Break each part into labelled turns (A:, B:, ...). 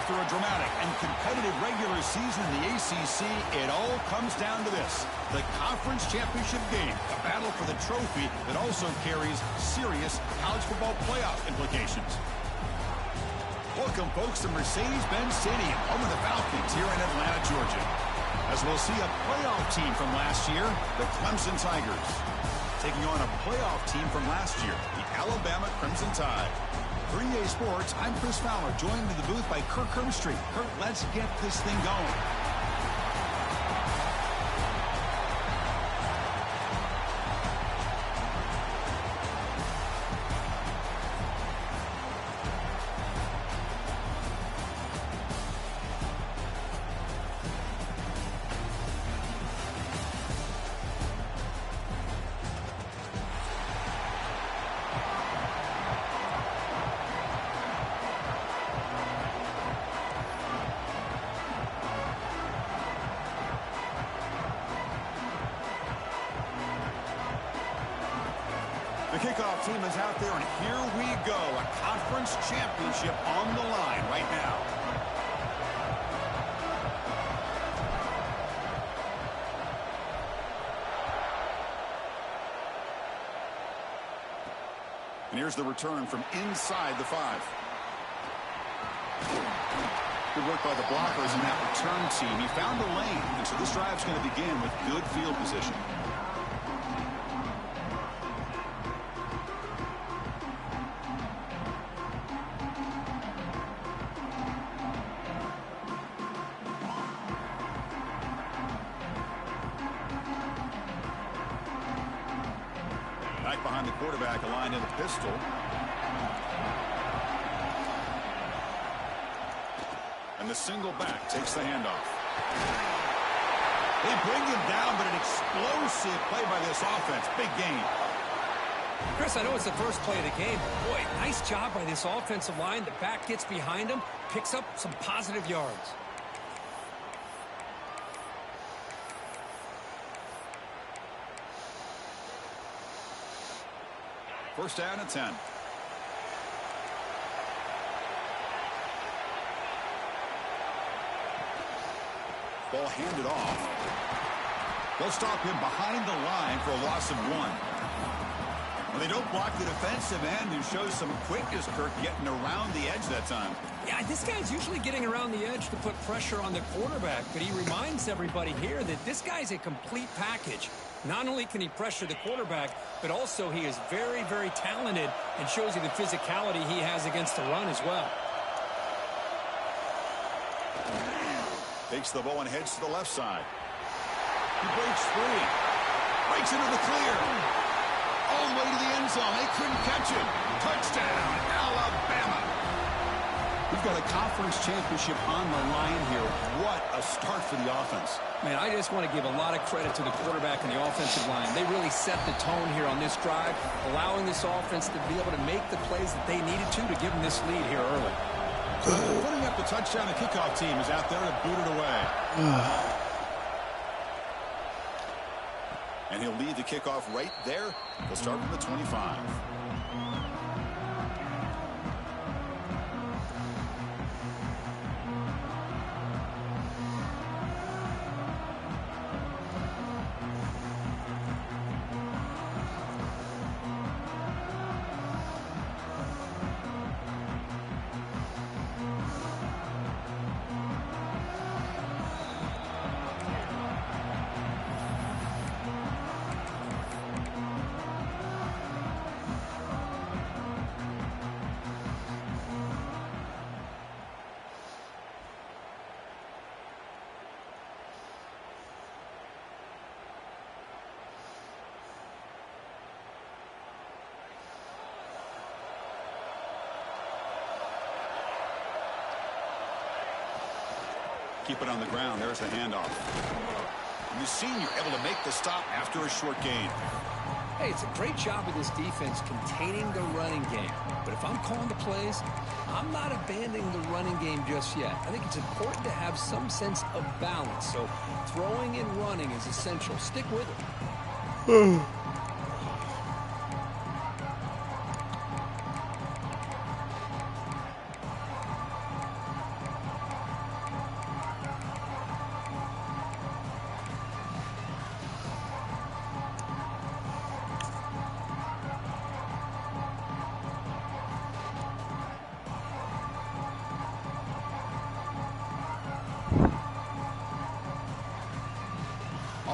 A: After a dramatic and competitive regular season in the ACC, it all comes down to this: the conference championship game, a battle for the trophy that also carries serious college football playoff implications. Welcome, folks, to Mercedes-Benz Stadium, home of the Falcons here in Atlanta, Georgia, as we'll see a playoff team from last year, the Clemson Tigers, taking on a playoff team from last year, the Alabama Crimson Tide. For EA Sports, I'm Chris Fowler, joined in the booth by Kirk Herbstreit. Kirk, let's get this thing going. The kickoff team is out there, and here we go. A conference championship on the line right now. And here's the return from inside the 5. Good work by the blockers in that return team. He found the lane, and so this drive's going to begin with good field position. Back behind the quarterback, aligned in a pistol. And the single back takes the handoff. They bring him down, but an explosive play by this offense. Big gain.
B: Chris, I know it's the first play of the game, but boy, nice job by this offensive line. The back gets behind him, picks up some positive yards.
A: First down and 10. Ball handed off. They'll stop him behind the line for a loss of 1. Well, they don't block the defensive end, who shows some quickness, Kirk, getting around the edge that time.
B: Yeah, this guy's usually getting around the edge to put pressure on the quarterback, but he reminds everybody here that this guy's a complete package. Not only can he pressure the quarterback, but also he is very, very talented and shows you the physicality he has against the run as well.
A: Takes the ball and heads to the left side. He breaks free. Breaks into the clear. All the way to the end zone. They couldn't catch him. Touchdown, Alabama. We've got a conference championship on the line here. What a start for the offense.
B: Man, I just want to give a lot of credit to the quarterback and the offensive line. They really set the tone here on this drive, allowing this offense to be able to make the plays that they needed to give them this lead here early.
A: Putting up the touchdown, the kickoff team is out there to boot it away. And he'll lead the kickoff right there. They'll start from the 25. Keep it on the ground. There's the handoff. And the senior able to make the stop after a short gain.
B: Hey, it's a great job of this defense containing the running game. But if I'm calling the plays, I'm not abandoning the running game just yet. I think it's important to have some sense of balance. So throwing and running is essential. Stick with it.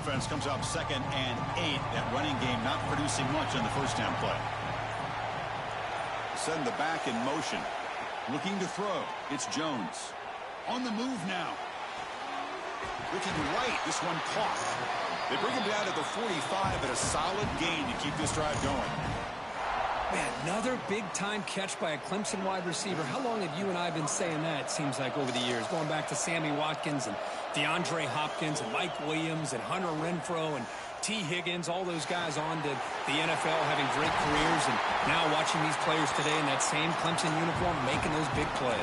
A: Offense comes up 2nd and 8. That running game not producing much on the first down play. Send the back in motion. Looking to throw. It's Jones. On the move now. Looking right. This one caught. They bring him down to the 45, but a solid gain to keep this drive going.
B: Man, another big-time catch by a Clemson wide receiver. How long have you and I been saying that, it seems like, over the years? Going back to Sammy Watkins and DeAndre Hopkins and Mike Williams and Hunter Renfrow and T. Higgins, all those guys on to the NFL having great careers, and now watching these players today in that same Clemson uniform making those big plays.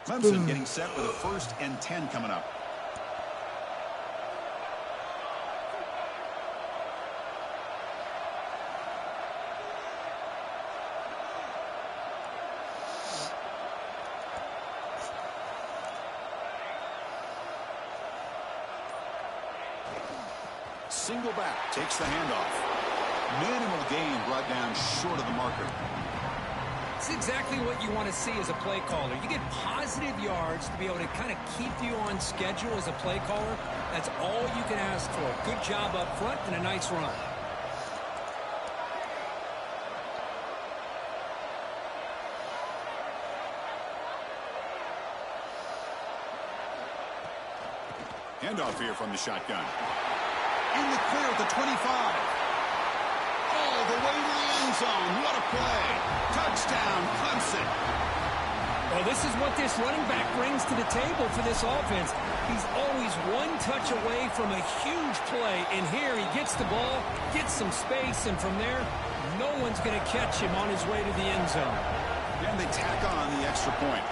A: Clemson getting set with a 1st and 10 coming up. Single back, takes the handoff. Minimal gain brought down short of the marker.
B: It's exactly what you want to see as a play caller. You get positive yards to be able to kind of keep you on schedule as a play caller. That's all you can ask for. Good job up front and a nice run.
A: Handoff here from the shotgun. In the clear at the 25. All the way to the end zone. What a play. Touchdown, Clemson.
B: Well, this is what this running back brings to the table for this offense. He's always one touch away from a huge play. And here he gets the ball, gets some space, and from there, no one's going to catch him on his way to the end zone.
A: And they tack on the extra point.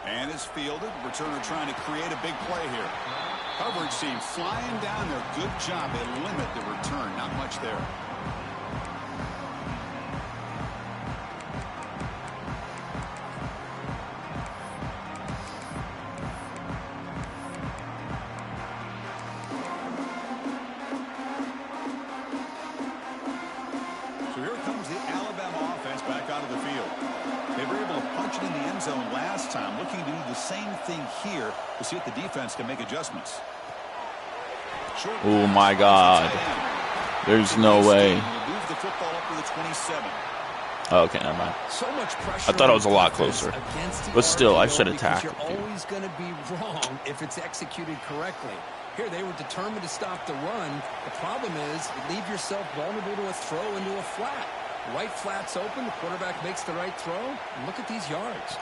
A: And it's fielded. Returner trying to create a big play here. Coverage team flying down there. Good job. They limit the return. Not much there. So here comes the Alabama offense back out of the field. They were able to punch it in the end zone last time. Looking to do the same thing here to see if the defense can make adjustments.
C: Oh, my God. There's no way.
A: Move the football up to the 27.
C: Okay, never mind.
B: So much pressure.
C: I thought it was a lot closer. But still, I should have tackled.
B: You're always going to be wrong if it's executed correctly. Here, they were determined to stop the run. The problem is you leave yourself vulnerable to a throw into a flat. Right flat's open. The quarterback makes the right throw. And look at these yards.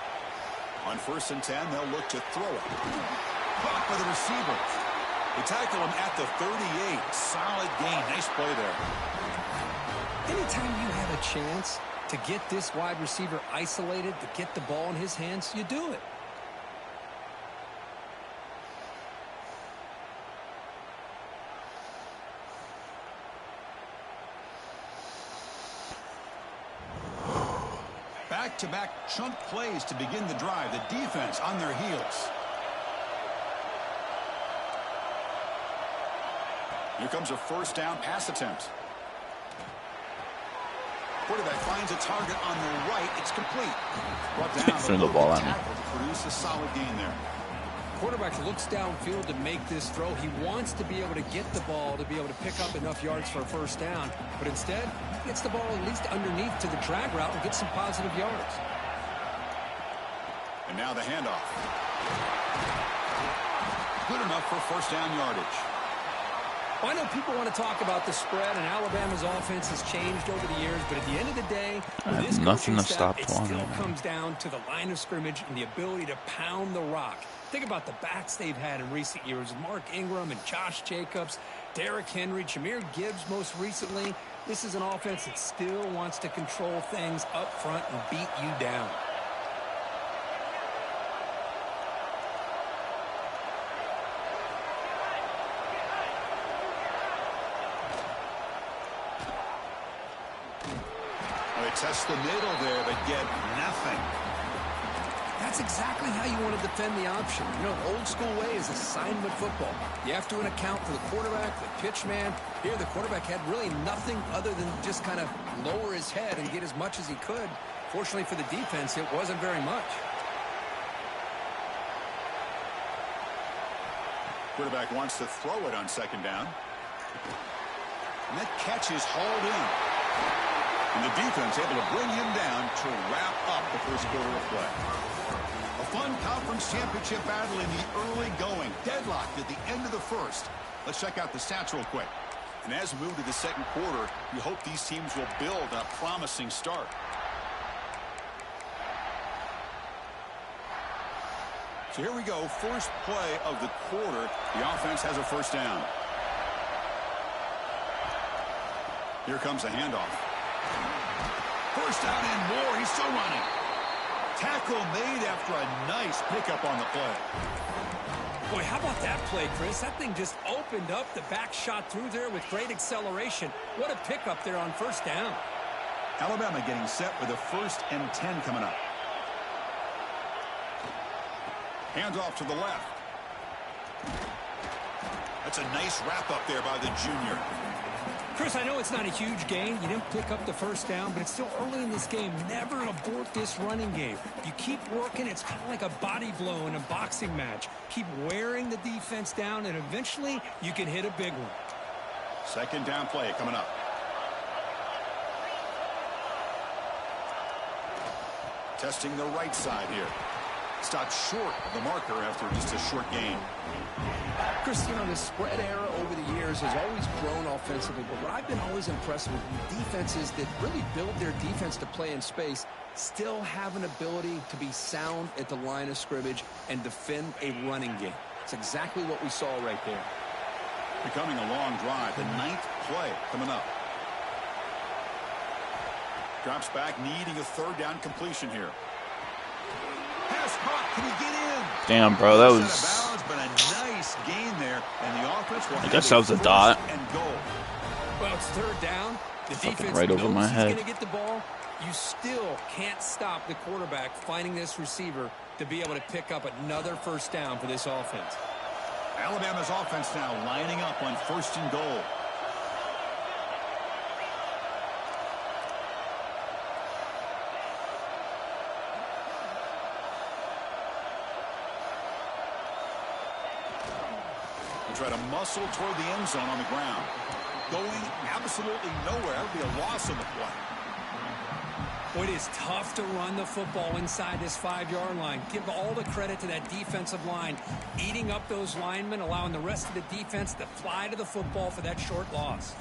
A: On 1st and 10, they'll look to throw it. Caught by the receiver. They tackle him at the 38. Solid gain. Nice play there.
B: Anytime you have a chance to get this wide receiver isolated, to get the ball in his hands, you do it.
A: Back-to-back chunk plays to begin the drive. The defense on their heels. Here comes a 1st down pass attempt. Quarterback finds a target on the right. It's complete. Brought down
C: Threw the ball at me.
A: To produce a solid gain there.
B: Quarterback looks downfield to make this throw. He wants to be able to get the ball to be able to pick up enough yards for a 1st down. But instead, he gets the ball at least underneath to the drag route and gets some positive yards.
A: And now the handoff. Good enough for 1st down yardage.
B: Well, I know people want to talk about the spread, and Alabama's offense has changed over the years, but at the end of the day, this
C: nothing to
B: staff,
C: stop
B: it
C: Twan,
B: still
C: man.
B: comes down to the line of scrimmage and the ability to pound the rock. Think about the backs they've had in recent years. Mark Ingram and Josh Jacobs, Derrick Henry, Jahmyr Gibbs most recently. This is an offense that still wants to control things up front and beat you down.
A: They They test the middle there, but get nothing.
B: That's exactly how you want to defend the option. You know, old school way is assignment football. You have to account for the quarterback, the pitch man. Here, the quarterback had really nothing other than just kind of lower his head and get as much as he could. Fortunately for the defense, it wasn't very much.
A: Quarterback wants to throw it on second down. And that catch is hauled in. And the defense able to bring him down to wrap up the first quarter of play. A fun conference championship battle in the early going. Deadlocked at the end of the first. Let's check out the stats real quick. And as we move to the second quarter, we hope these teams will build a promising start. So here we go. First play of the quarter. The offense has a first down. Here comes a handoff. First down and more. He's still running. Tackle made after a nice pickup on the play.
B: Boy, how about that play, Chris? That thing just opened up. The back shot through there with great acceleration. What a pickup there on first down.
A: Alabama getting set with a 1st and 10 coming up. Hands off to the left. That's a nice wrap up there by the junior.
B: Chris, I know it's not a huge gain. You didn't pick up the first down, but it's still early in this game. Never abort this running game. You keep working. It's kind of like a body blow in a boxing match. Keep wearing the defense down, and eventually you can hit a big one.
A: Second down play coming up. Testing the right side here. Stopped short of the marker after just a short gain.
B: Chris, you know, the spread era over the years has always grown offensively, but what I've been always impressed with defenses that really build their defense to play in space still have an ability to be sound at the line of scrimmage and defend a running game. It's exactly what we saw right there.
A: Becoming a long drive. The 9th play coming up. Drops back, needing a third down completion here. Pass caught. Can he get in?
C: Damn, bro, that was...
A: Bounds, but a nice gain there, and the offense will
C: I guess that was a dot.
A: And goal.
B: Well, it's third down. The defense
C: right over my head.
B: He's going to get the ball. You still can't stop the quarterback finding this receiver to be able to pick up another first down for this offense.
A: Alabama's offense now lining up on 1st and goal. Try to muscle toward the end zone on the ground. Going absolutely nowhere. That would be a loss on the play.
B: Boy, it is tough to run the football inside this 5-yard line. Give all the credit to that defensive line. Eating up those linemen, allowing the rest of the defense to fly to the football for that short loss.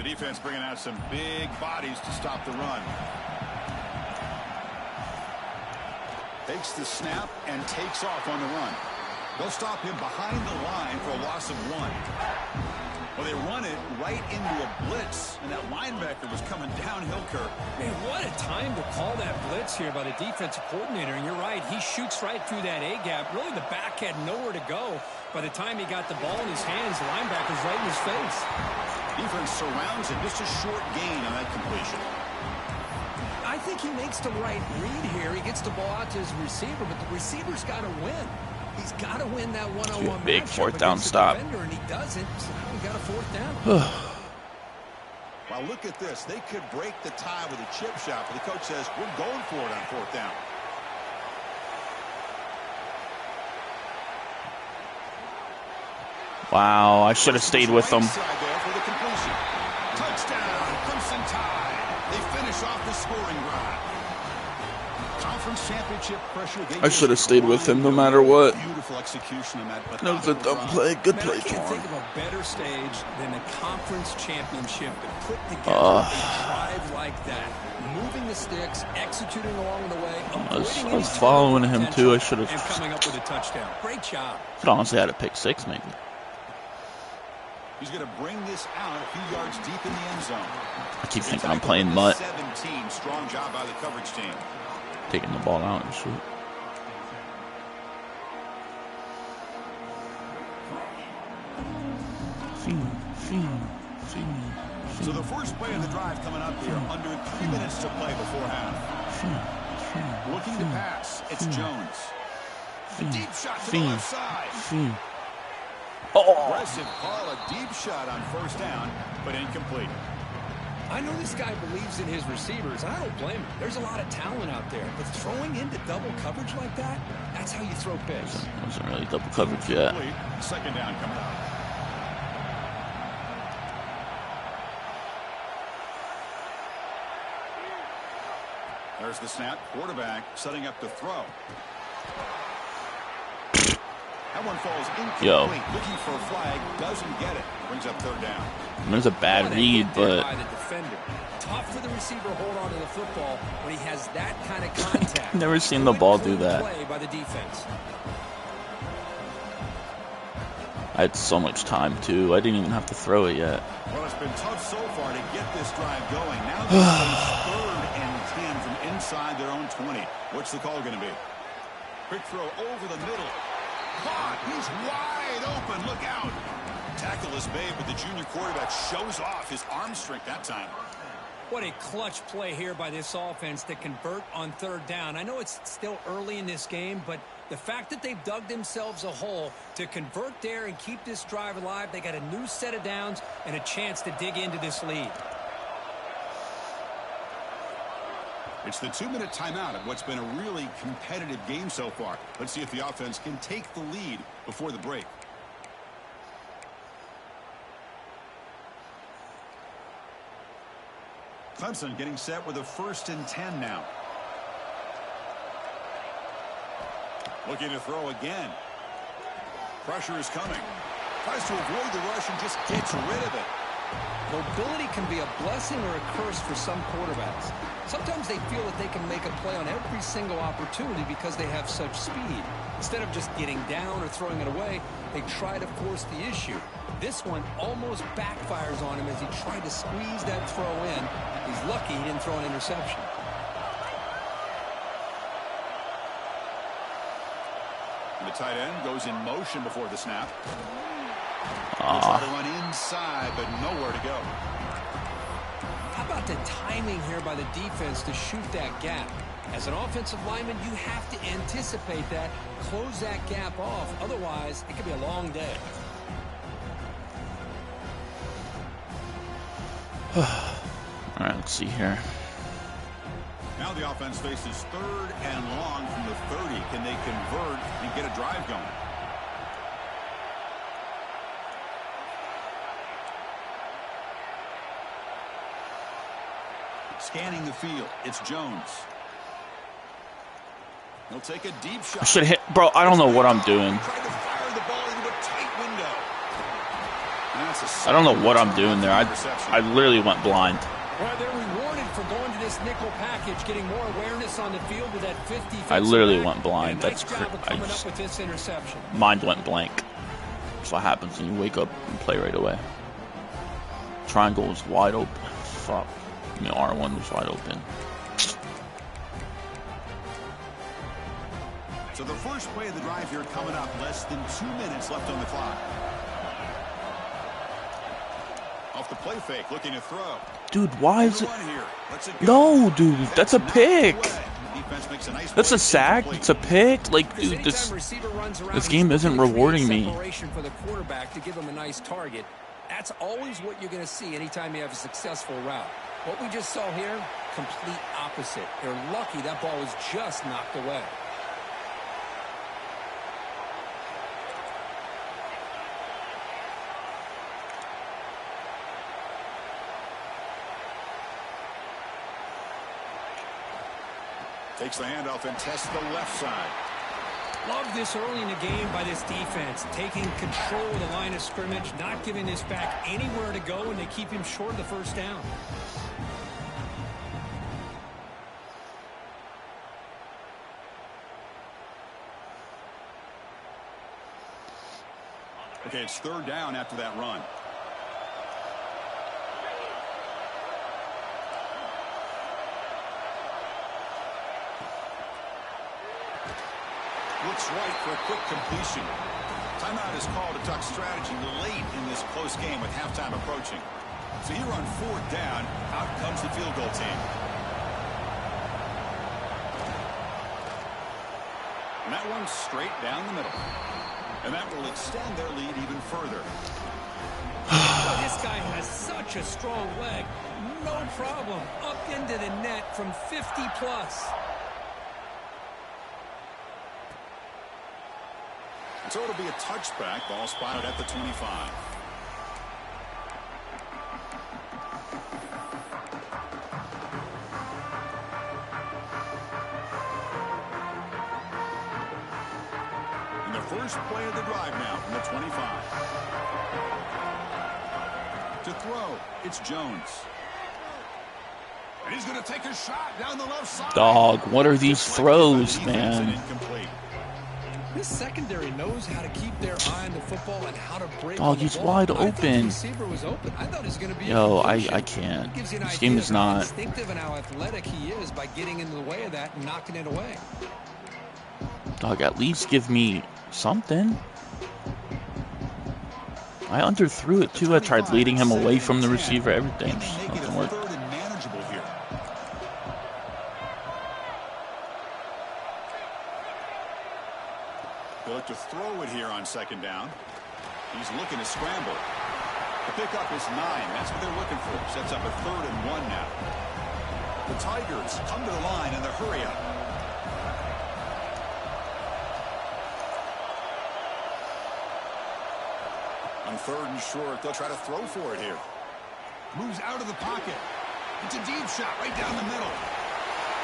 A: Defense bringing out some big bodies to stop the run. Takes the snap and takes off on the run. They'll stop him behind the line for a loss of 1. Well, they run it right into a blitz, and that linebacker was coming downhill, Kirk.
B: Man, what a time to call that blitz here by the defensive coordinator. And you're right, he shoots right through that A-gap. Really, the back had nowhere to go. By the time he got the ball in his hands, the linebacker's right in his face.
A: Defense surrounds him. Just a short gain on that completion.
B: I think he makes the right read here. He gets the ball out to his receiver, but the receiver's got to win. He's got to win that one-on-one
C: big
B: matchup
C: 4th down
B: against the
C: stop.
B: defender, and he doesn't, so now we got a 4th down.
A: Well, look at this. They could break the tie with a chip shot, but the coach says, we're going for it on 4th down.
C: Wow, I should have stayed with them.
A: Touchdown, Crimson Tide. They finish off the scoring drive. Conference championship pressure.
C: I should have stayed with him no matter what.
A: Beautiful execution on that.
C: That was a dumb play. Good play,
B: I can't
C: Twan.
B: think of a better stage than a conference championship to put together a drive like that. Moving the sticks, executing along the way.
C: I was following him too. I should have.
B: And coming up with a touchdown. Great job.
C: Could honestly had a pick 6 maybe.
A: He's going to bring this out a few yards deep in the end zone.
C: I keep thinking I'm playing mutt.
A: 17. Strong job by the coverage team.
C: Taking the ball out and shoot.
A: So the first play of the drive coming up here. Under 3 minutes to play before half. Looking to pass. It's Jones. A deep shot to the left side. Aggressive call, a deep shot on first down, but incomplete.
B: I know this guy believes in his receivers, and I don't blame him. There's a lot of talent out there, but throwing into double coverage like that, that's how you throw picks.
C: Wasn't really double coverage yet.
A: Second down coming up. There's the snap. Quarterback setting up to throw. That one falls incomplete. Looking for a flag, doesn't get it. Brings up third down.
C: There's a bad read, but
B: tough for the receiver to hold on to the football when he has that kind of contact.
C: Never seen the ball do that.
B: Play by the defense.
C: I had so much time too. I didn't even have to throw it yet.
A: Well, it's been tough so far to get this drive going. Now they're 3rd and 10 from inside their own 20. What's the call going to be? Quick throw over the middle. Caught. He's wide open. Look out. Tackle is made, but the junior quarterback shows off his arm strength that time.
B: What a clutch play here by this offense to convert on third down. I know it's still early in this game, but the fact that they've dug themselves a hole to convert there and keep this drive alive, they got a new set of downs and a chance to dig into this lead.
A: It's the 2-minute timeout of what's been a really competitive game so far. Let's see if the offense can take the lead before the break. Clemson getting set with a 1st and 10 now. Looking to throw again. Pressure is coming. Tries to avoid the rush and just gets rid of it.
B: Mobility can be a blessing or a curse for some quarterbacks. Sometimes they feel that they can make a play on every single opportunity because they have such speed. Instead of just getting down or throwing it away, they try to force the issue. This one almost backfires on him as he tried to squeeze that throw in. He's lucky he didn't throw an interception.
A: And the tight end goes in motion before the snap. He'll try to run inside, but nowhere to go.
B: How about the timing here by the defense to shoot that gap? As an offensive lineman, you have to anticipate that, close that gap off. Otherwise, it could be a long day.
C: All right, let's see here.
A: Now the offense faces 3rd and long from the 30. Can they convert and get a drive going? Scanning the field, it's Jones. He'll take a deep shot.
C: I should hit, bro. I don't know what I'm doing.
A: Tried to fire the ball into a tight window.
C: I don't know what I'm doing there. I literally went blind.
B: Well, they're rewarded for going to this nickel package, getting more awareness on the field with that 50.
C: I literally went blind. That's
B: crazy. I just with this interception.
C: Mind went blank. That's what happens when you wake up and play right away. Triangle was wide open. Fuck. I mean, R1 was wide open.
A: So the first play of the drive here coming up. Less than 2 minutes left on the clock. Off the play fake, looking to throw.
C: Dude, why is it? No, dude, that's a pick. That's a sack. It's a pick. Like, dude, this game isn't rewarding me.
B: For the quarterback to give him a nice target. That's always what you're going to see anytime you have a successful route. What we just saw here, complete opposite. They're lucky that ball was just knocked away.
A: Takes the handoff and tests the left side.
B: Love this early in the game by this defense, taking control of the line of scrimmage, not giving this back anywhere to go, and they keep him short of the first down.
A: Okay, it's 3rd down after that run. Looks right for a quick completion. Timeout is called to talk strategy late in this close game with halftime approaching. So here on 4th down, out comes the field goal team. And that one's straight down the middle. And that will extend their lead even further.
B: Well, this guy has such a strong leg. No problem. Up into the net from 50 plus.
A: So it'll be a touchback. Ball spotted at the 25. And the first play of the drive now from the 25. To throw, it's Jones. And he's going to take a shot down the left side.
C: Dog, what are these throws, man?
B: This secondary knows how to keep their eye on the football and how to break.
C: Dog, he's wide open.
B: I thought the receiver was open. I thought it was going to be.
C: Yo, I can't. This game is not.
B: Instinctive and how athletic he is by getting into the way of that and knocking it away.
C: Dog, at least give me something. I underthrew it too. I tried leading him away from the receiver. Everything. Nothing worked.
A: They'll look to throw it here on 2nd down. He's looking to scramble. The pickup is 9. That's what they're looking for. Sets up a 3rd and 1 now. The Tigers come to the line in the hurry up. On 3rd and short, they'll try to throw for it here. Moves out of the pocket. It's a deep shot right down the middle.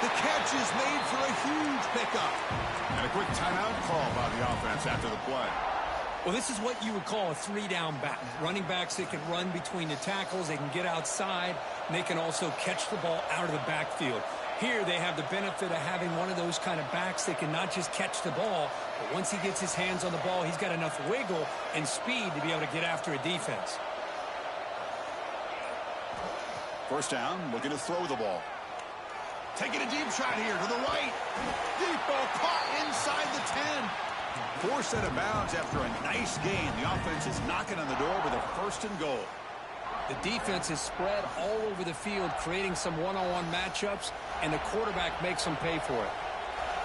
A: The catch is made for a huge pickup. And a quick timeout call by the offense after the play.
B: Well, this is what you would call a 3-down back. Running backs, they can run between the tackles, they can get outside, and they can also catch the ball out of the backfield. Here they have the benefit of having one of those kind of backs that can not just catch the ball, but once he gets his hands on the ball, he's got enough wiggle and speed to be able to get after a defense.
A: 1st down, looking to throw the ball. Taking a deep shot here to the right. Deep ball caught inside the 10. Forced out of bounds after a nice gain. The offense is knocking on the door with a 1st and goal.
B: The defense is spread all over the field, creating some one-on-one matchups, and the quarterback makes them pay for it.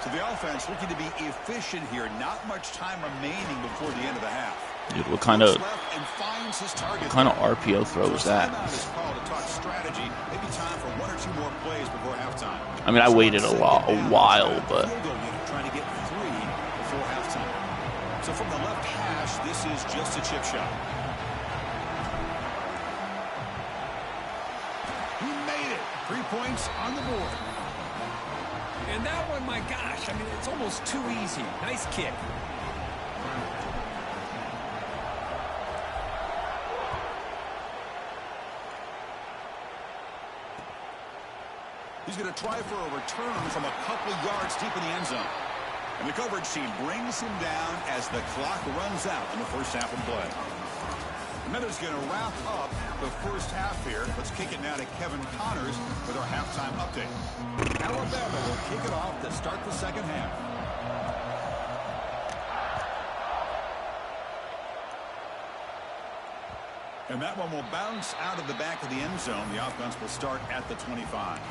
A: So the offense looking to be efficient here. Not much time remaining before the end of the half.
C: Dude, what kind of RPO throw was that? I mean, I waited a while, but
A: trying to get 3 before halftime. So from the left hash, this is just a chip shot. He made it. 3 points on the board.
B: And that one, my gosh, I mean, it's almost too easy. Nice kick.
A: He's going to try for a return from a couple of yards deep in the end zone. And the coverage team brings him down as the clock runs out in the 1st half of play. And that is going to wrap up the 1st half here. Let's kick it now to Kevin Connors with our halftime update. Alabama will kick it off to start the 2nd half. And that one will bounce out of the back of the end zone. The offense will start at the 25.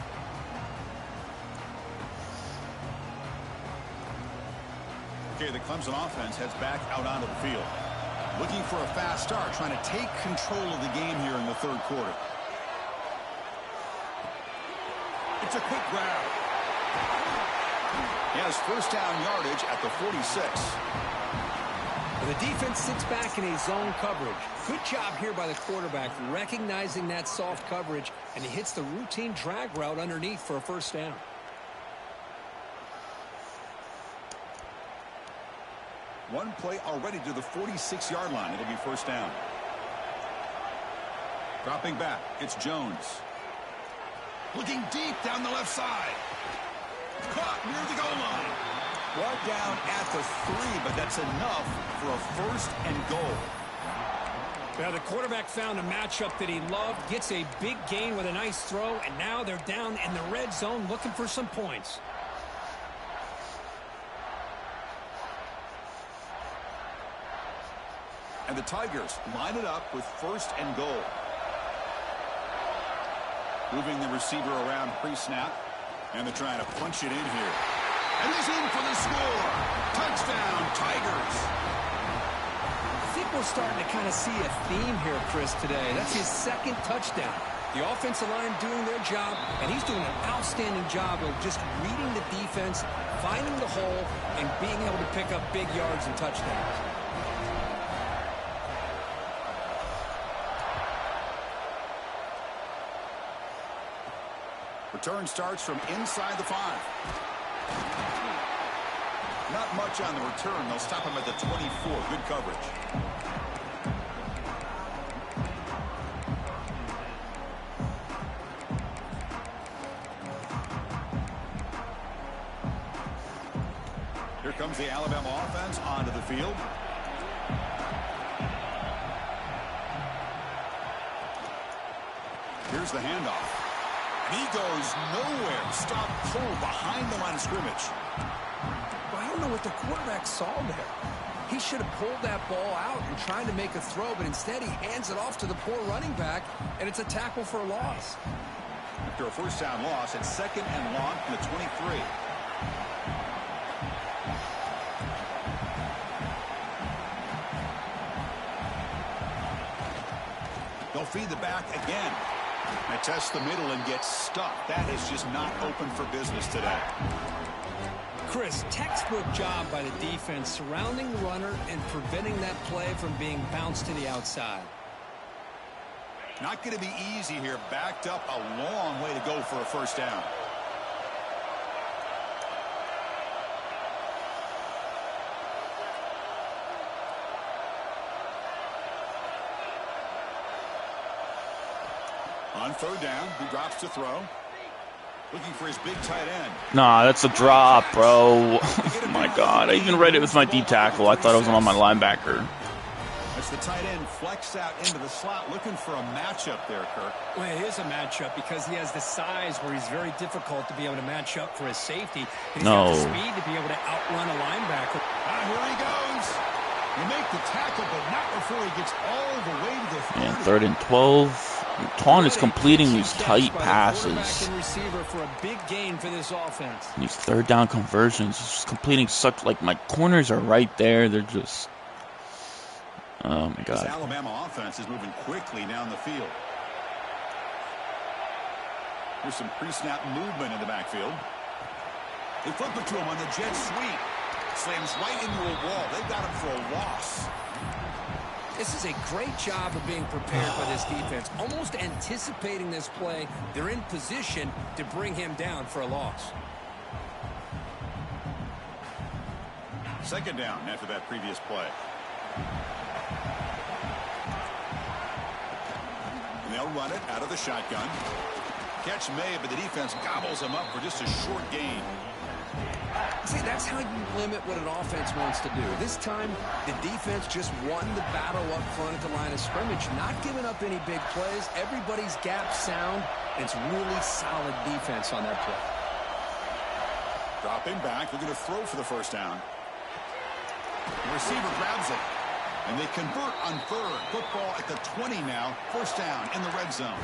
A: Okay, the Clemson offense heads back out onto the field. Looking for a fast start, trying to take control of the game here in the 3rd quarter. It's a quick grab. He has 1st down yardage at the 46.
B: The defense sits back in a zone coverage. Good job here by the quarterback, recognizing that soft coverage, and he hits the routine drag route underneath for a 1st down.
A: One play already to the 46-yard line. It'll be 1st down. Dropping back, it's Jones. Looking deep down the left side. Caught near the goal line. Brought down at the 3, but that's enough for a 1st and goal.
B: Now the quarterback found a matchup that he loved, gets a big gain with a nice throw, and now they're down in the red zone looking for some points.
A: And the Tigers line it up with 1st and goal. Moving the receiver around pre-snap. And they're trying to punch it in here. And he's in for the score. Touchdown, Tigers.
B: I think we're starting to kind of see a theme here, Chris, today. That's his 2nd touchdown. The offensive line doing their job, and he's doing an outstanding job of just reading the defense, finding the hole, and being able to pick up big yards and touchdowns.
A: Return starts from inside the 5. Not much on the return. They'll stop him at the 24. Good coverage. Here comes the Alabama offense onto the field. Here's the handoff. He goes nowhere. Stop cold behind the line of scrimmage.
B: Well, I don't know what the quarterback saw there. He should have pulled that ball out and tried to make a throw, but instead he hands it off to the poor running back, and it's a tackle for a loss.
A: After a 1st down loss, it's 2nd and long from the 23. They'll feed the back again. They test the middle and get stuck. That is just not open for business today.
B: Chris, textbook job by the defense surrounding the runner and preventing that play from being bounced to the outside.
A: Not going to be easy here. Backed up a long way to go for a 1st down. On 3rd down, he drops to throw. Looking for his big tight end.
C: Nah, that's a drop, bro. Oh my God. I even read it with my D tackle. I thought it was on my linebacker.
A: As the tight end flexed out into the slot, looking for a matchup there, Kirk.
B: Well, it is a matchup because he has the size where he's very difficult to be able to match up for his safety. And he's got the speed to be able to outrun a linebacker.
A: Here he goes. You make the tackle, but not before he gets all the way to the 30.
C: And 3rd and 12. Twan is completing these tight passes.
B: For a big gain for this offense.
C: These 3rd down conversions, just completing such, like, my corners are right there. They're just, oh my God.
A: This Alabama offense is moving quickly down the field. Here's some pre-snap movement in the backfield. They flip it to him on the jet sweep. Slams right into a wall. They've got him for a loss.
B: This is a great job of being prepared by this defense. Almost anticipating this play, they're in position to bring him down for a loss.
A: 2nd down after that previous play. And they'll run it out of the shotgun. Catch made, but the defense gobbles him up for just a short gain.
B: See, that's how you limit what an offense wants to do. This time, the defense just won the battle up front at the line of scrimmage, not giving up any big plays. Everybody's gap sound, and it's really solid defense on that play.
A: Dropping back, looking to throw for the 1st down. The receiver grabs it, and they convert on 3rd. Football at the 20 now, 1st down in the red zone.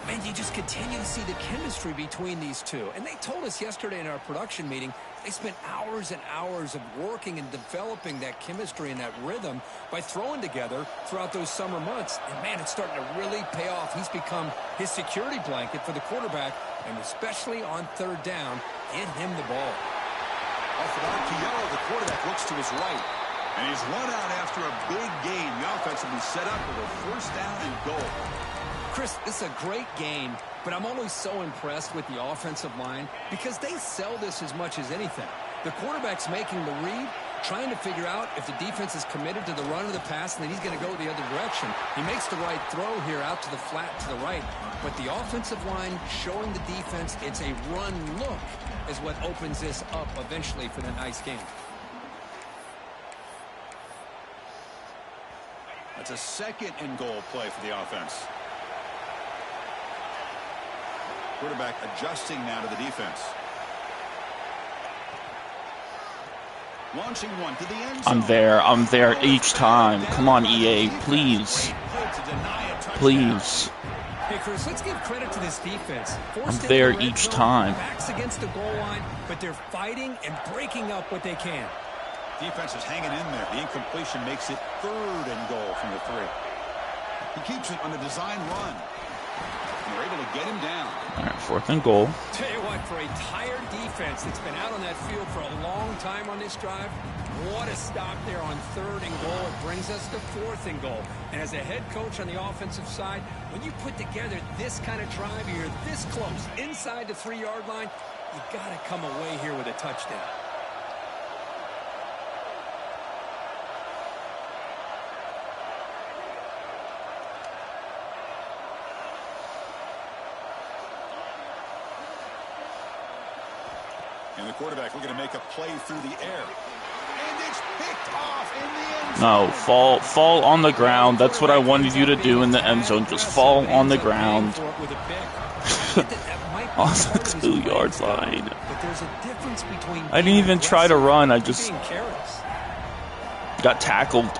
B: Man, you just continue to see the chemistry between these two. And they told us yesterday in our production meeting, they spent hours and hours of working and developing that chemistry and that rhythm by throwing together throughout those summer months. And, man, it's starting to really pay off. He's become his security blanket for the quarterback, and especially on 3rd down, get him the ball.
A: Off the RPO, the quarterback looks to his right. And he's run out after a big gain. The offense will be set up with a 1st down and goal.
B: Chris, this is a great game, but I'm always so impressed with the offensive line because they sell this as much as anything. The quarterback's making the read, trying to figure out if the defense is committed to the run or the pass, and then he's going to go the other direction. He makes the right throw here out to the flat to the right, but the offensive line showing the defense it's a run look is what opens this up eventually for the nice game.
A: That's a 2nd and goal play for the offense. Quarterback adjusting now to the defense. Launching one to the end
C: I'm
A: zone.
C: I'm there each time. Come on, EA, please. Please.
B: Hey, Chris, let's give credit to this defense.
C: I'm there each time.
B: Backs against the goal line, but they're fighting and breaking up what they can.
A: Defense is hanging in there. The incompletion makes it 3rd and goal from the 3. He keeps it on the design run. And they're able to get him down.
C: All right, 4th and goal.
B: Tell you what, for a tired defense that's been out on that field for a long time on this drive, what a stop there on 3rd and goal. It brings us to 4th and goal. And as a head coach on the offensive side, when you put together this kind of drive, you're this close inside the 3-yard line, you got to come away here with a touchdown.
A: And the quarterback looking to make a play through the air. And it's picked off in the end
C: No,
A: zone.
C: fall on the ground. That's what I wanted you to do in the end zone. Just fall on the ground. On the 2-yard line. I didn't even try to run. I just got tackled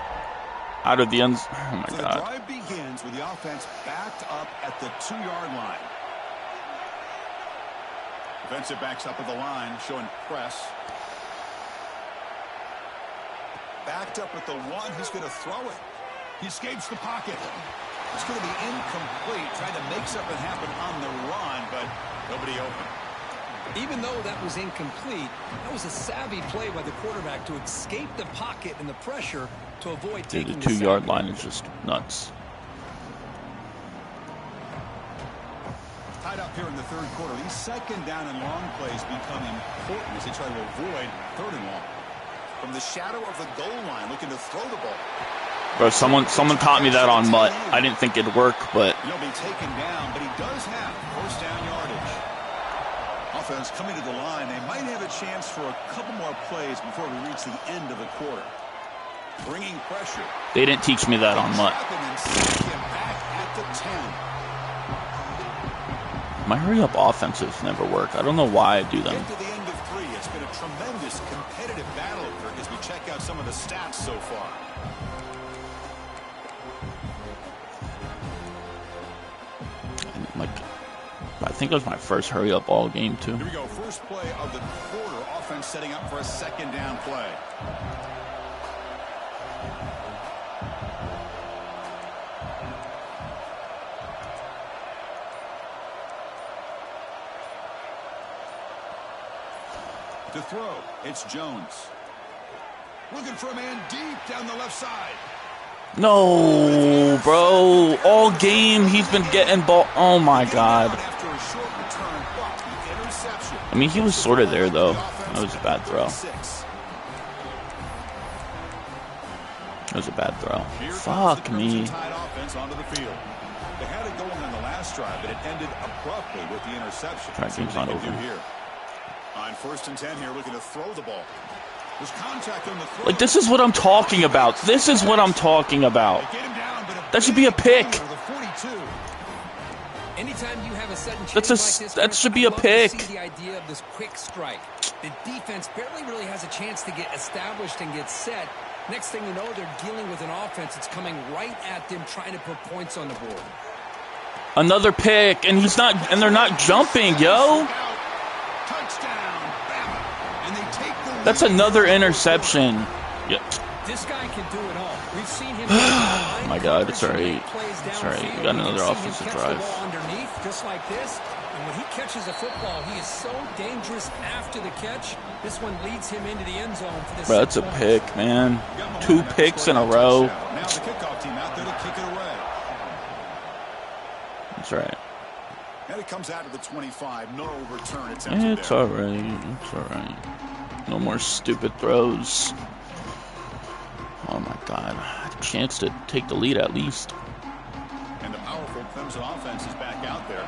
C: out of the end zone. Oh my
A: So
C: God.
A: the drive begins with the offense backed up at the 2-yard line. Defensive backs up at the line, showing press. Backed up at the 1, he's going to throw it. He escapes the pocket. It's going to be incomplete. Tried to make something happen on the run, but nobody open.
B: Even though that was incomplete, that was a savvy play by the quarterback to escape the pocket and the pressure to avoid taking
C: The 2-yard line is just nuts.
A: Tied up here in the 3rd quarter. These 2nd down and long plays become important as they try to avoid 3rd and long. From the shadow of the goal line, looking to throw the ball.
C: Bro, someone taught me that on Mutt. I didn't think it'd work, but
A: He'll be taken down, but he does have 1st down yardage. Offense coming to the line. They might have a chance for a couple more plays before we reach the end of the quarter. Bringing pressure.
C: they didn't teach me that on Mutt.
A: And sack him back at the 10.
C: My hurry-up offenses never work. I don't know why I do them.
A: Get to the end of 3. It's been a tremendous competitive battle, Kirk, as we check out some of the stats so far.
C: Like, I think it was my first hurry-up all game, too.
A: Here we go. First play of the quarter. Offense setting up for a 2nd down play. To throw, it's Jones. Looking for a man deep down the left side.
C: No, bro. All game, he's been getting ball. Oh, my God.
A: After a short return, but the interception.
C: I mean, he was sort of there, though. That was a bad throw. That was a bad throw. Fuck me.
A: Tied offense onto the field. They had it going on the last drive, but it ended abruptly with the interception.
C: Game's not over.
A: Here. On 1st and 10 here, looking to throw the ball. There's contact on the throw.
C: Like, this is what I'm talking about. This is what I'm talking about. That should be a pick.
B: Anytime you have a sudden change
C: That should be a pick.
B: The idea of this quick strike. The defense barely really has a chance to get established and get set. Next thing you know, they're dealing with an offense that's coming right at them, trying to put points on the board.
C: Another pick, and they're not jumping, yo. That's another interception. Yep.
B: This guy can do it all. We've seen him.
C: Oh my God, it's alright. It's alright. We got another offensive drive.
B: Underneath, just like this. And when he catches a football, he is so dangerous after the catch. This one leads him into the end zone for this.
C: Bro, that's a pick, man. 2 picks in a row.
A: Now the kickoff team out there to kick it away.
C: That's right.
A: And it comes out of the 25. No return. It's
C: alright. It's alright. No more stupid throws. Oh my God. A chance to take the lead at least.
A: And the powerful Clemson offense is back out there.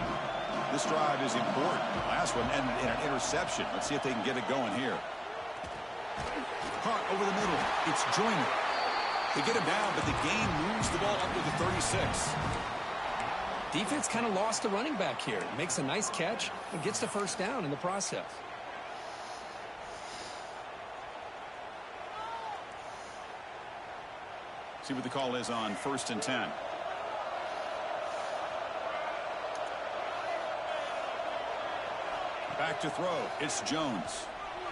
A: This drive is important. The last one ended in an interception. Let's see if they can get it going here. Caught over the middle. It's Joyner. They get him down, but the game moves the ball up to the 36.
B: Defense kind of lost the running back here. Makes a nice catch and gets the 1st down in the process.
A: See what the call is on 1st and 10. Back to throw. It's Jones.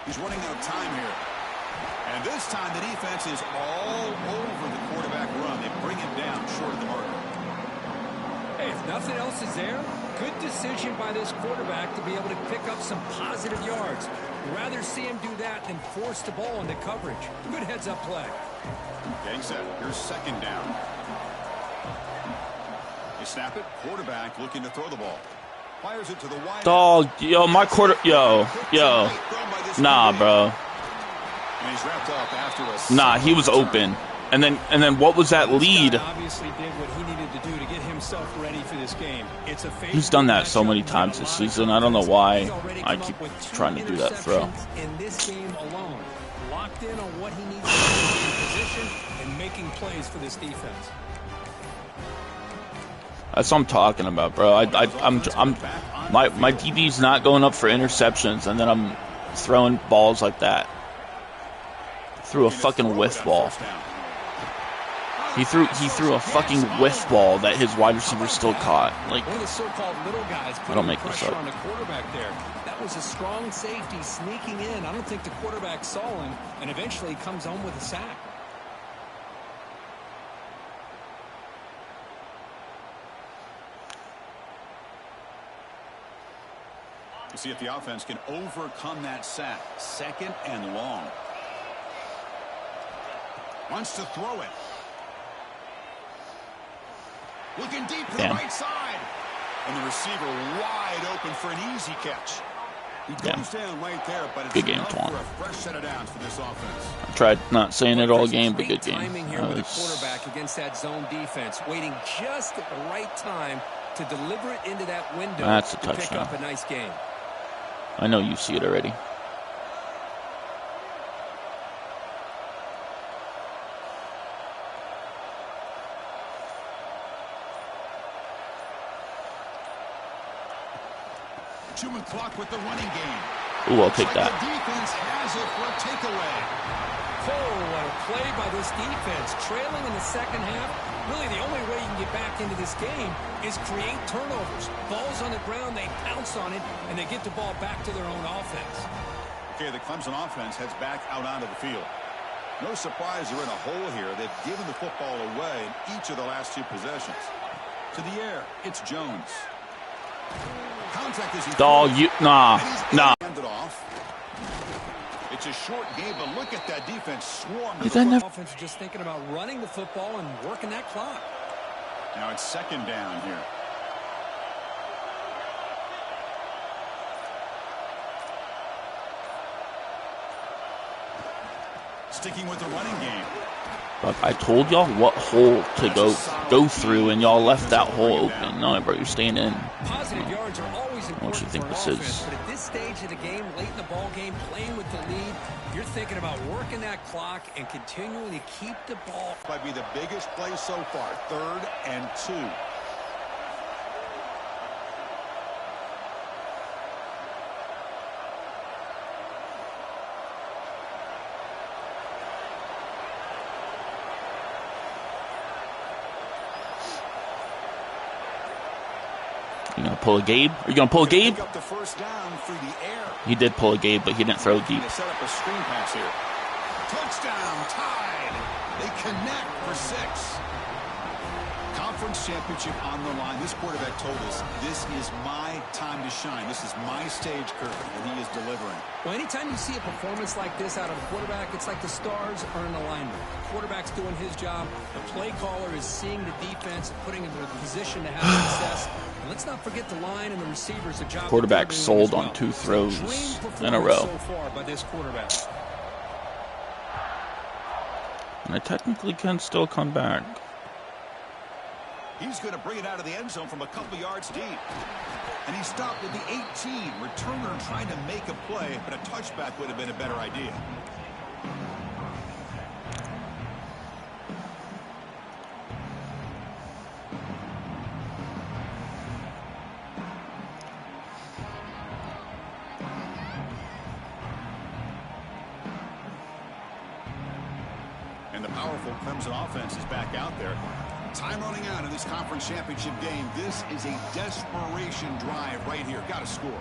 A: He's running out of time here. And this time the defense is all over the quarterback run. They bring him down short of the marker.
B: Hey, if nothing else is there, good decision by this quarterback to be able to pick up some positive yards. Rather see him do that than force the ball into coverage. Good heads-up play.
A: Getting set. Here's 2nd down. They snap it. Quarterback looking to throw the ball. Fires it to the wide.
C: Dog, yo, my quarter, yo. Nah, bro.
A: And he's wrapped up after a
C: Nah, he was open. And then what was that lead?
B: Obviously did what he needed to do to get himself ready for this game. It's a
C: He's done that so many times this season. I don't know why I keep trying to do that throw.
B: In this game alone, locked in on what he needs to do in position and making plays for this defense.
C: That's what I'm talking about, bro. My DB's not going up for interceptions, and then I'm throwing balls like that. Threw a fucking whiff ball. He threw a fucking whiff ball that his wide receiver still caught. Like,
B: one of the so-called little guys
C: I don't make this up.
B: on the quarterback there. That was a strong safety sneaking in. I don't think the quarterback saw him, and eventually comes home with a sack.
A: We'll see if the offense can overcome that sack. 2nd and long. Wants to throw it. Looking deep to the right side. And the receiver wide open for an easy catch. He goes down right there, but it's
C: good game,
A: enough
C: Twan.
A: for a fresh set of downs for this offense.
C: I tried not saying it all game, but good game.
B: Timing here with the quarterback against that zone defense, waiting just at the right time to deliver it into that window.
C: That's a
B: to pick
C: touchdown.
B: up a nice game.
C: I know you see it already.
A: Human clock with the running game.
C: Ooh, I'll take that.
A: The defense has it for a takeaway.
B: Oh, what a play by this defense. Trailing in the 2nd half. Really, the only way you can get back into this game is create turnovers. Ball's on the ground, they pounce on it, and they get the ball back to their own offense.
A: Okay, the Clemson offense heads back out onto the field. No surprise they're in a hole here. They've given the football away in each of the last 2 possessions. To the air, it's Jones. Contact as he
C: Dog, you nah.
A: Handed off. It's a short game, but look at that defense swarm.
B: The offense just thinking about running the football and working that clock.
A: Now it's 2nd down here. Sticking with the running game.
C: But I told y'all what hole to go through, and y'all left that hole open. No, bro, you're staying in.
B: Positive yards are always important
C: What you think
B: for
C: this
B: offense,
C: is?
B: but at this stage of the game, late in the ball game, playing with the lead, you're thinking about working that clock and continuing to keep the ball.
A: Might be the biggest play so far. 3rd and 2.
C: You gonna pull a Gabe? Are you gonna pull a Gabe?
A: Pick up the 1st down through the air.
C: He did pull a Gabe, but he didn't throw deep.
A: They set up a screen pass here. Touchdown, tied. They connect for 6. Conference championship on the line. This quarterback told us, this is my time to shine. This is my stage curve, and he is delivering.
B: Well, anytime you see a performance like this out of a quarterback, it's like the stars are in alignment. The quarterback's doing his job. The play caller is seeing the defense and putting him in a position to have success. And let's not forget the line and the receivers. The job
C: Quarterback sold on 2 throws in a row.
B: So far by this quarterback.
C: And I technically can still come back.
A: He's going to bring it out of the end zone from a couple yards deep. And he stopped at the 18. Returner trying to make a play, but a touchback would have been a better idea. powerful Clemson offense is back out there. Time running out in this conference championship game. This is a desperation drive right here. Got to score.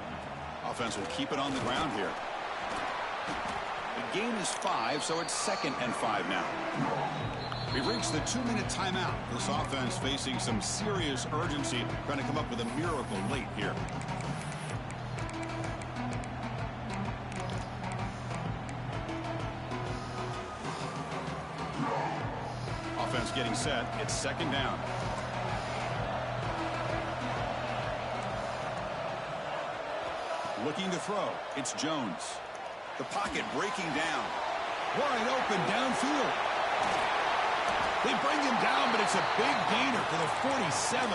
A: Offense will keep it on the ground here. The game is 5, so it's 2nd and 5 now. We've reached the 2-minute timeout. This offense facing some serious urgency, trying to come up with a miracle late here. Offense getting set. It's 2nd down. Looking to throw. It's Jones. The pocket breaking down. Wide open downfield. They bring him down, but it's a big gainer for the 47.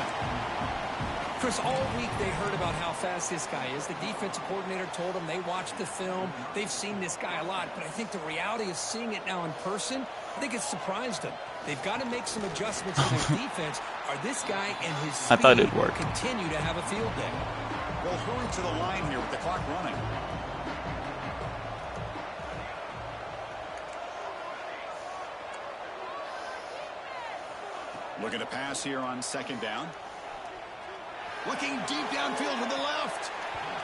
B: Chris, all week they heard about how fast this guy is. The defensive coordinator told them they watched the film. They've seen this guy a lot, but I think the reality of seeing it now in person, I think it's surprised them. They've got to make some adjustments in their defense, or this guy and his speed
C: I thought it'd work.
B: Continue to have a field day.
A: They'll hurry to the line here with the clock running. Looking to pass here on 2nd down. Looking deep downfield to the left.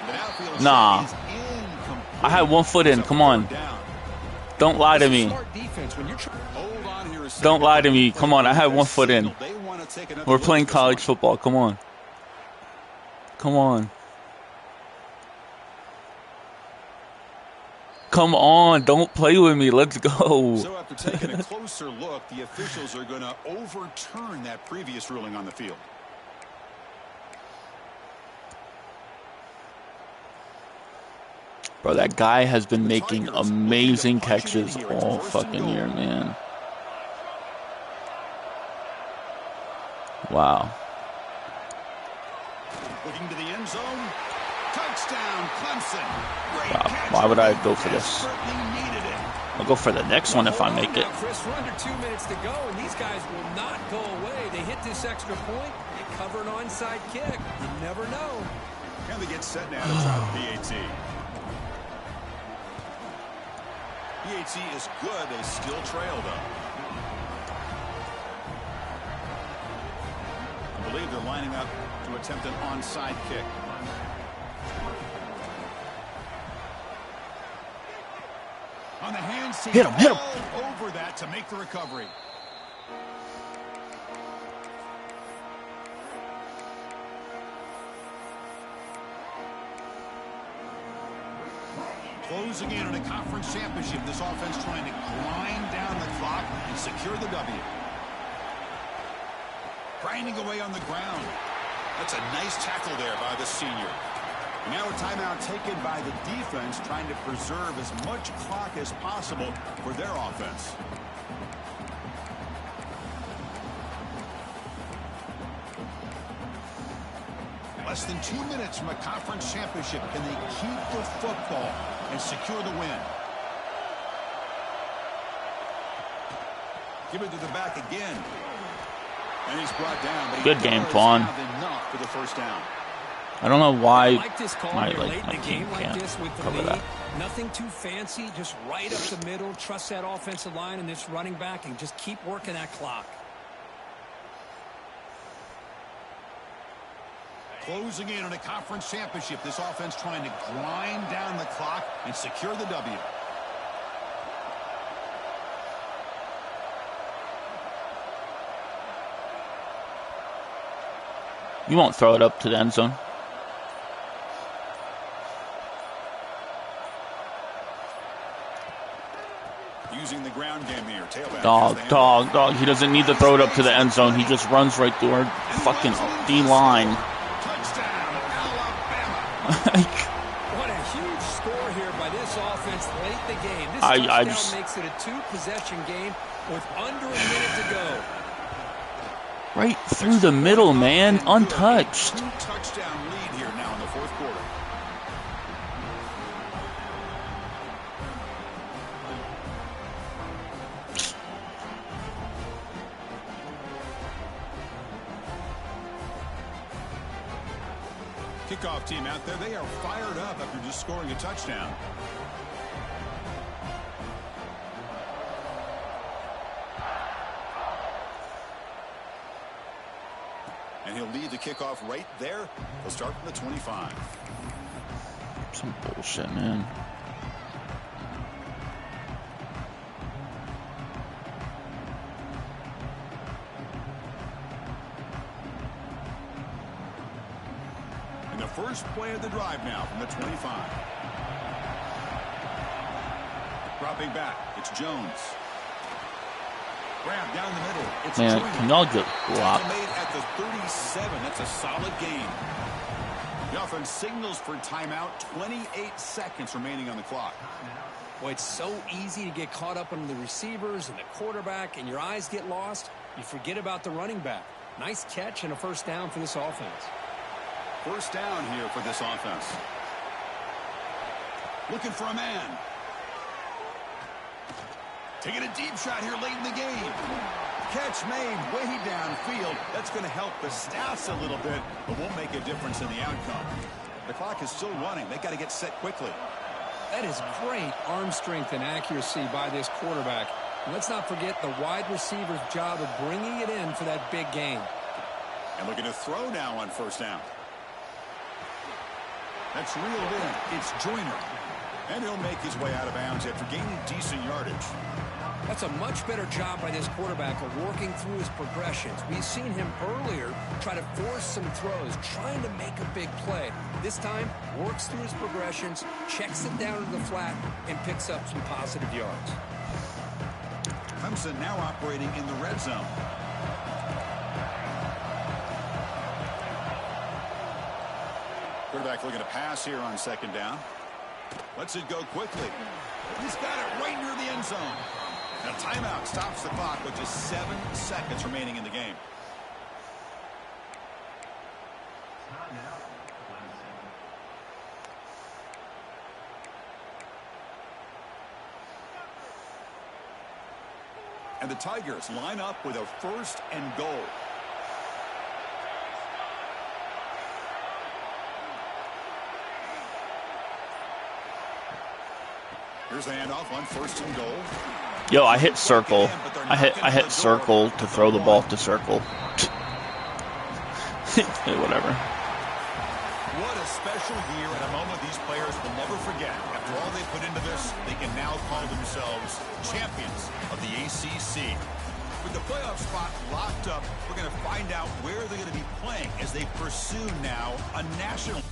A: The outfield
C: nah.
A: is incomplete.
C: I had 1 foot in. Come on. Don't lie to me. Don't lie to me. Come on. I had 1 foot in. We're playing college football. Come on. Come on. Come on, don't play with me. Let's go.
A: So after taking a closer look, the officials are going to overturn that previous ruling on the field.
C: Bro, that guy has been making amazing catches all fucking year, man. Wow.
A: Looking to the end zone. Touchdown, Clemson.
C: Wow. Why would I go for this? I'll go for the next one if I make it.
B: Chris, we're under 2 minutes to go, and these guys will not go away. They hit this extra point and cover an onside kick. You never know.
A: And they get set now to try the PAT. PAT is good. They still trail, though. I believe they're lining up to attempt an onside kick. On the hands,
C: hit him.
A: Over that to make the recovery. Closing in on a conference championship, this offense trying to grind down the clock and secure the W. Grinding away on the ground. That's a nice tackle there by the senior. And now a timeout taken by the defense, trying to preserve as much clock as possible for their offense. Less than 2 minutes from a conference championship. Can they keep the football and secure the win? Give it to the back again. And he's brought down. But
C: good game, Twan.
A: Enough for the first down.
C: I don't know why
B: like this call
C: my
B: late in the
C: team
B: game like
C: can't
B: this with the
C: cover
B: lead.
C: that.
B: Nothing too fancy, just right up the middle. Trust that offensive line and this running back and just keep working that clock.
A: Closing in on a conference championship. This offense trying to grind down the clock and secure the W.
C: You won't throw it up to the end zone.
A: Using the ground game here. Tailback.
C: Dog. He doesn't need to throw it up to the end zone. He just runs right through our fucking D-line.
A: Touchdown, Alabama.
B: What a huge score here by this offense late in the game. This touchdown makes it a 2-possession game with under a minute to go.
C: Right through the middle, man. Untouched.
A: 2-touchdown lead here now in the fourth quarter. Kickoff team out there. They are fired up after just scoring a touchdown. And he'll lead the kickoff right there. He'll start from the 25.
C: Some bullshit, man.
A: And the first play of the drive now from the 25. Dropping back, it's Jones. Grab down the middle. It's
C: Man, can y'all get blocked?
A: Made at the 37. That's a solid gain. The offense signals for timeout. 28 seconds remaining on the clock.
B: Boy, it's so easy to get caught up on the receivers and the quarterback, and your eyes get lost. You forget about the running back. Nice catch and a first down for this offense.
A: First down here for this offense. Looking for a man. Taking a deep shot here late in the game. Catch made way downfield. That's going to help the stats a little bit, but won't make a difference in the outcome. The clock is still running. They got to get set quickly.
B: That is great arm strength and accuracy by this quarterback. And let's not forget the wide receiver's job of bringing it in for that big gain.
A: And looking to throw now on first down. That's reeled in. It's Joyner. And he'll make his way out of bounds after gaining decent yardage.
B: That's a much better job by this quarterback of working through his progressions. We've seen him earlier try to force some throws, trying to make a big play. This time, works through his progressions, checks it down to the flat, and picks up some positive yards.
A: Clemson now operating in the red zone. Quarterback looking to pass here on second down. Lets it go quickly. He's got it right near the end zone. Now timeout stops the clock with just 7 seconds remaining in the game. And the Tigers line up with a 1st and goal. Here's the handoff on 1st and goal.
C: Yo, I hit circle. I hit circle to throw the ball to circle. Whatever.
A: What a special year and a moment these players will never forget. After all they put into this, they can now call themselves champions of the ACC. With the playoff spot locked up, we're going to find out where they're going to be playing as they pursue now a national